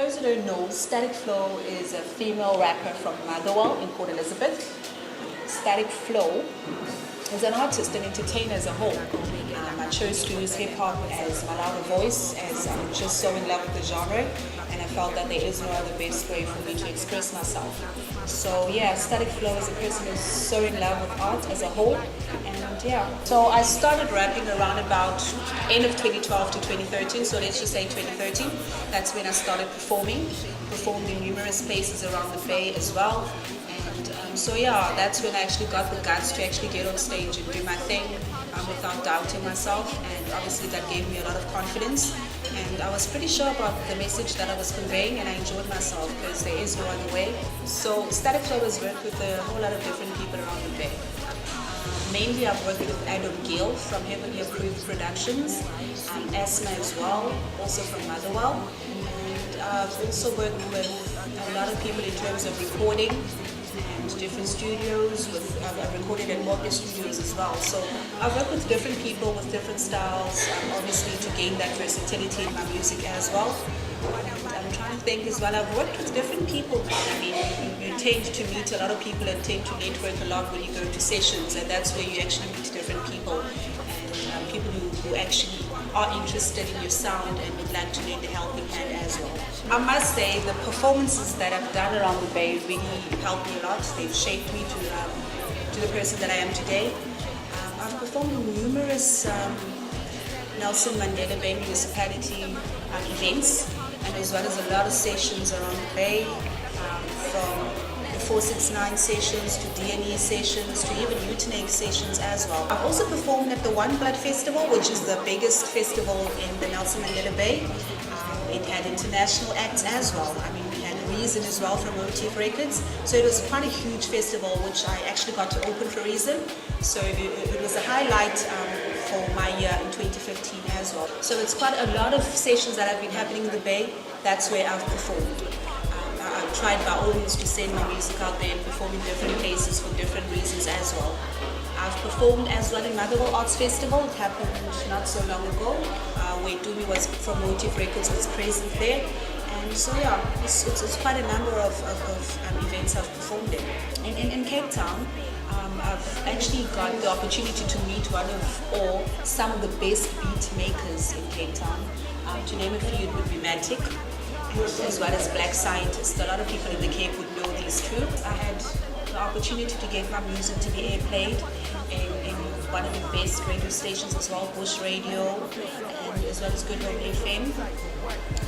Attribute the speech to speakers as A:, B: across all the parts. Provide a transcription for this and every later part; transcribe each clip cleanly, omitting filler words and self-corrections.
A: those who don't know, Static Flo is a female rapper from Motherwell in Port Elizabeth. Static Flo is an artist and entertainer as a whole. I chose to use hip-hop as my louder voice, as I'm just so in love with the genre, and I felt that there is no other best way for me to express myself. So yeah, Static Flo is a person who's so in love with art as a whole, and yeah. So I started rapping around about end of 2012 to 2013, so let's just say 2013. That's when I started performed in numerous places around the Bay as well. So yeah, that's when I actually got the guts to actually get on stage and do my thing without doubting myself, and obviously that gave me a lot of confidence, and I was pretty sure about the message that I was conveying, and I enjoyed myself because there is no other way. So Static Flo has worked with a whole lot of different people around the Bay. Mainly I've worked with Adam Gill from Heavenly Approved Productions, Asma as well, also from Motherwell, and I've also worked with a lot of people in terms of recording and different studios. I've recorded at Motif Studios as well. So I've worked with different people with different styles, obviously to gain that versatility in my music as well. And I'm trying to think as well, I've worked with different people. I mean, you tend to meet a lot of people and tend to network a lot when you go to sessions, and that's where you actually meet different people, and people who actually are interested in your sound and would like to lend a helping hand as well. I must say the performances that I've done around the Bay really helped me a lot. They've shaped me to the person that I am today. I've performed in numerous Nelson Mandela Bay Municipality events, and as well as a lot of sessions around the Bay, from the 469 sessions to DNA sessions to even Uteneg sessions as well. I've also performed at the One Blood Festival, which is the biggest festival in the Nelson Mandela Bay. It had international acts as well. I mean, we had Reason as well from Motif Records. So it was quite a huge festival, which I actually got to open for Reason. So it was a highlight for my year in 2015 as well. So it's quite a lot of sessions that have been happening in the Bay. That's where I've performed. I've tried by all means to send my music out there and perform in different places for different reasons as well. I've performed as well in Motherwell Arts Festival. It happened not so long ago, where Dumi was from Motif Records was present there. And so yeah, it's quite a number of events I've performed in. In Cape Town, I've actually got the opportunity to meet some of the best beat makers in Cape Town. To name a few, it would be Matic, as well as Black Scientist. A lot of people in the Cape would know these two. I had the opportunity to get my music to be airplayed in one of the best radio stations as well, Bush Radio, and as well as Good Hope FM.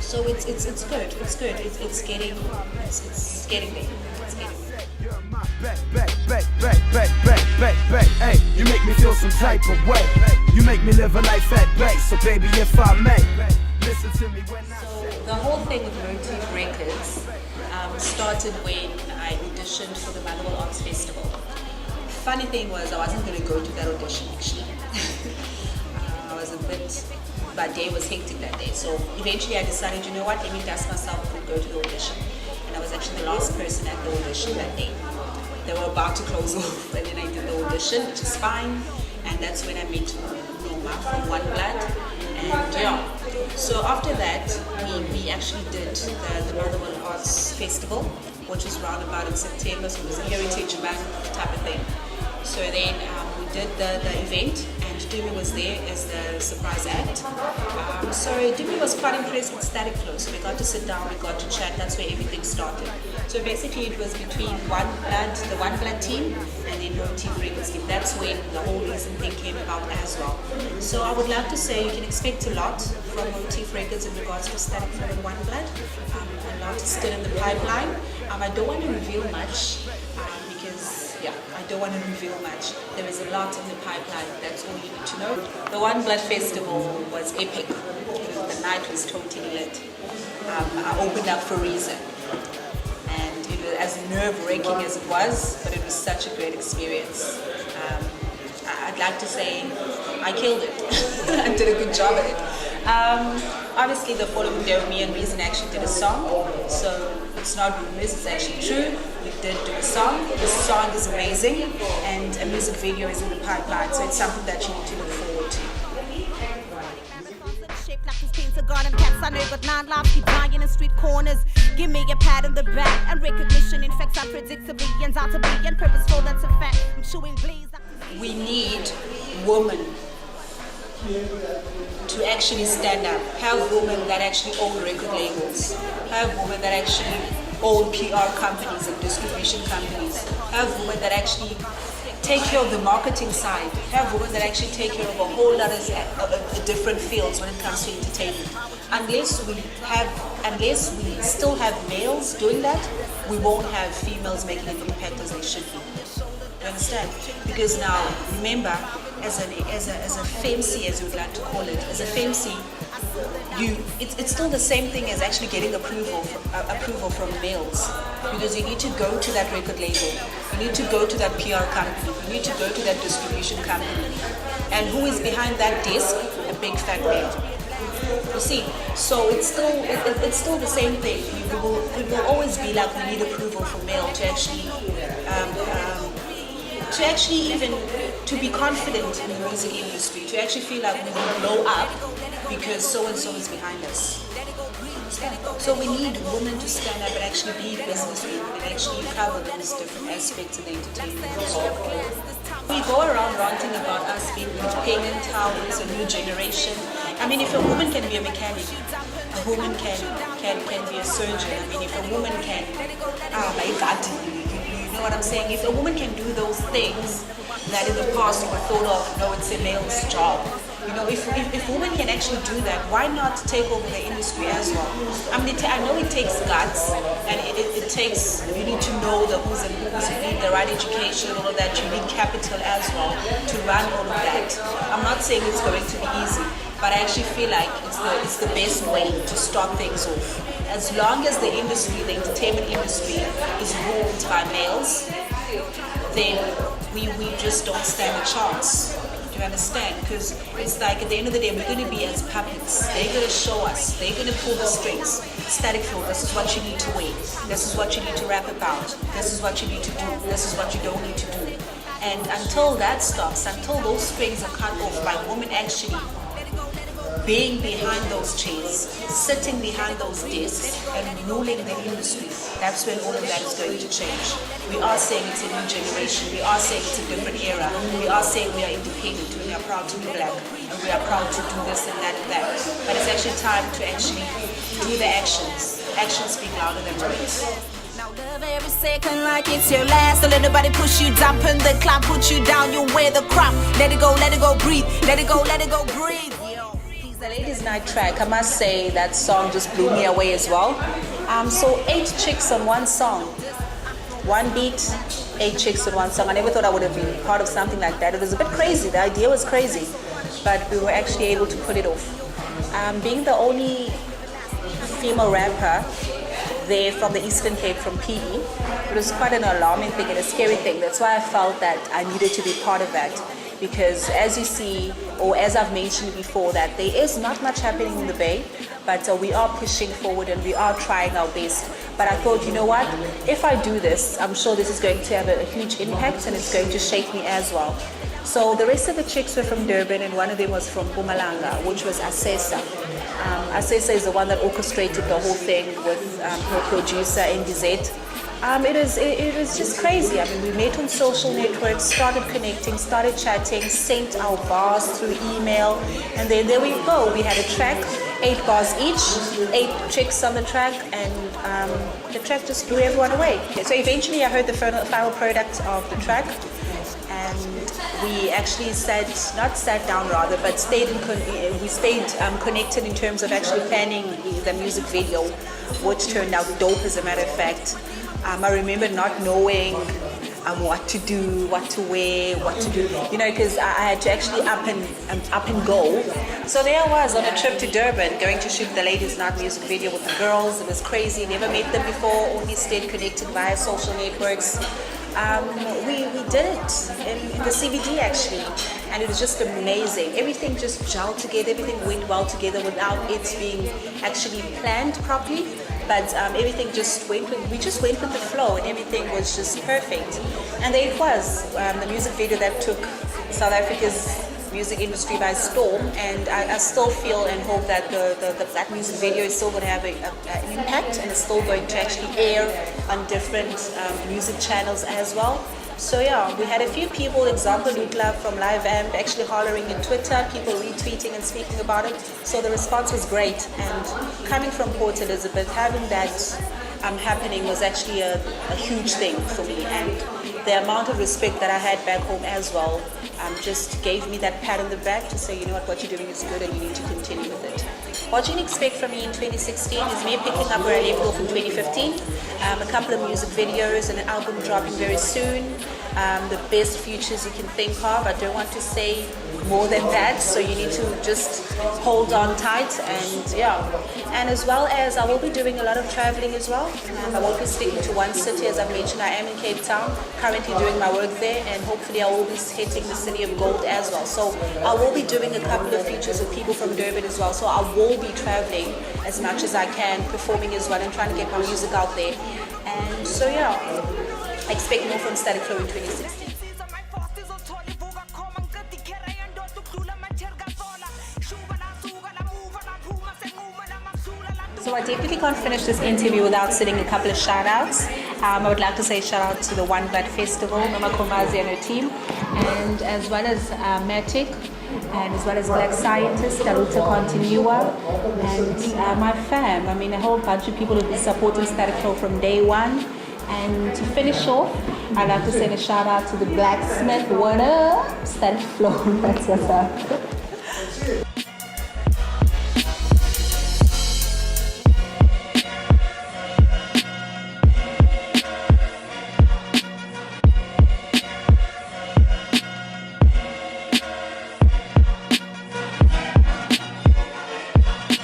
A: So it's good. It's getting there. It's getting there.
B: Hey, you make me feel some type of way. You make me live a life at bay. So baby, if I may, listen to me when I say.
A: The whole thing with Motif Records started when I auditioned for the Motherwell Arts Festival. Funny thing was, I wasn't going to go to that audition actually. My day was hectic that day. So eventually I decided, you know what, let me dust myself and go to the audition. And I was actually the last person at the audition that day. They were about to close off, and then I did the audition, which is fine. And that's when I met Norma from One Blood. And yeah, so after that, we actually did the Motherwell Arts Festival, which was round about in September, so it was a heritage month type of thing. So then we did the event, and Dumi was there as the surprise act. So Dumi was quite impressed with Static Flo, so we got to sit down, we got to chat. That's where everything started. So basically it was between the One Blood team, and then Motif Records team. That's when the whole Reason thing came about as well. So I would love to say you can expect a lot from Motif Records in regards to Static Flo and One Blood. A lot is still in the pipeline. I don't want to reveal much because I don't want to reveal much. There is a lot in the pipeline. That's all you need to know. The One Blood Festival was epic. The night was totally lit. I opened up for Reason, and it was as nerve-wracking as it was, but it was such a great experience. I'd like to say I killed it. I did a good job at it. Obviously, the following day, me and Reason actually did a song, so it's not rumors, it's actually true. We did do a song. The song is amazing, and a music video is in the pipeline, so it's something that you need to look forward to.
C: know you got 9 lives, keep dying in street corners. Give me a pat on the back and recognition. In fact, unpredictably and out to be and purposeful, that's a fact. I'm chewing bleeds.
A: We need women to actually stand up. Have women that actually own record labels. Have women that actually own PR companies and distribution companies. Have women that actually take care of the marketing side. Have women that actually take care of a whole lot of different fields when it comes to entertainment. Unless we still have males doing that, we won't have females making an impact as they should be. You understand? Because now, remember, as a femc, as you would like to call it, as a femc, it's still the same thing as actually getting approval from males, because you need to go to that record label, you need to go to that PR company, you need to go to that distribution company, and who is behind that desk? A big fat male. You see, so it's still the same thing. We will always be like, we need approval from male to actually even to be confident in the music industry, to actually feel like we will blow up because so and so is behind us. So we need women to stand up and actually be businesswomen and actually cover those different aspects of the entertainment industry. We go around ranting about us being independent, how it's a new generation. I mean, if a woman can be a mechanic, a woman can be a surgeon. I mean, if a woman can, you know what I'm saying? If a woman can do those things that in the past we thought of, no, it's a male's job. You know, if women can actually do that, why not take over the industry as well? I mean, I know it takes guts, and it takes, you need to know the who's and who's, you need the right education, all of that, you need capital as well to run all of that. I'm not saying it's going to be easy, but I actually feel like it's the best way to start things off. As long as the industry, the entertainment industry, is ruled by males, then we just don't stand a chance. Do you understand? Because it's like at the end of the day, we're going to be as puppets. They're going to show us. They're going to pull the strings. Static Flo, this is what you need to wear. This is what you need to rap about. This is what you need to do. This is what you don't need to do. And until that stops, until those strings are cut off by women actually being behind those chairs, sitting behind those desks and ruling the industry, that's when all of that is going to change. We are saying it's a new generation, we are saying it's a different era, we are saying we are independent, we are proud to be black, and we are proud to do this and that and that. But it's actually time to actually do the actions. Actions speak louder than words.
C: Now love every second like it's your last. Don't let nobody push you down, put the clock, put you down, you wear the crop. Let it go breathe, let it go breathe.
A: The Ladies Night track, I must say that song just blew me away as well. So 8 chicks on one song, one beat, 8 chicks on one song. I never thought I would have been part of something like that. It was a bit crazy, the idea was crazy, but we were actually able to pull it off. Being the only female rapper there from the Eastern Cape, from PE, it was quite an alarming thing and a scary thing. That's why I felt that I needed to be part of that. Because as you see, or as I've mentioned before, that there is not much happening in the Bay, but we are pushing forward and we are trying our best. But I thought, you know what, if I do this, I'm sure this is going to have a huge impact and it's going to shake me as well. So the rest of the chicks were from Durban and one of them was from Mpumalanga, which was Asesa. Asesa is the one that orchestrated the whole thing with her producer, NDZ. It was just crazy. I mean, we met on social networks, started connecting, started chatting, sent our bars through email, and then there we go. We had a track, 8 bars each, 8 chicks on the track, and the track just blew everyone away. So eventually I heard the final product of the track, and we actually not sat down rather, but stayed connected in terms of actually planning the music video, which turned out dope as a matter of fact. I remember not knowing what to do, what to wear, what to do, because I had to actually up and go. So there I was on a trip to Durban, going to shoot the Ladies Night music video with the girls. It was crazy, never met them before, only stayed connected via social networks. We did it in the CBD actually, and it was just amazing. Everything just gelled together, everything went well together without it being actually planned properly. But everything just we just went with the flow, and everything was just perfect. And there it was, the music video that took South Africa's music industry by storm, and I still feel and hope that that music video is still going to have an impact, and it's still going to actually air on different music channels as well. So yeah, we had a few people, example Lutla from Live Amp, actually hollering in Twitter, people retweeting and speaking about it. So the response was great, and coming from Port Elizabeth, having that happening was actually a huge thing for me, and the amount of respect that I had back home as well just gave me that pat on the back to say, you know what you're doing is good and you need to continue with it. What you can expect from me in 2016 is me picking up where I left off in 2015, a couple of music videos and an album dropping very soon, the best features you can think of. I don't want to say more than that, so you need to just hold on tight, and yeah. And as well as I will be doing a lot of traveling as well. I won't be sticking to one city. As I've mentioned, I am in Cape Town, currently doing my work there, and hopefully I will be hitting the City of Gold as well. So I will be doing a couple of features with people from Durban as well. So I will be traveling as much as I can, performing as well, and trying to get my music out there. And so yeah, I expect more from Static Flo in 2016. So I definitely can't finish this interview without sending a couple of shout outs. I would like to say shout out to the One Blood Festival, Mama Komazi and her team, and as well as Matic, and as well as Black Scientist, Taruta Continua, and my fam. I mean, a whole bunch of people who've been supporting Static Flo from day one. And to finish off, I'd like to send a shout out to the Blacksmith. What up? Static Flo, that's what's up.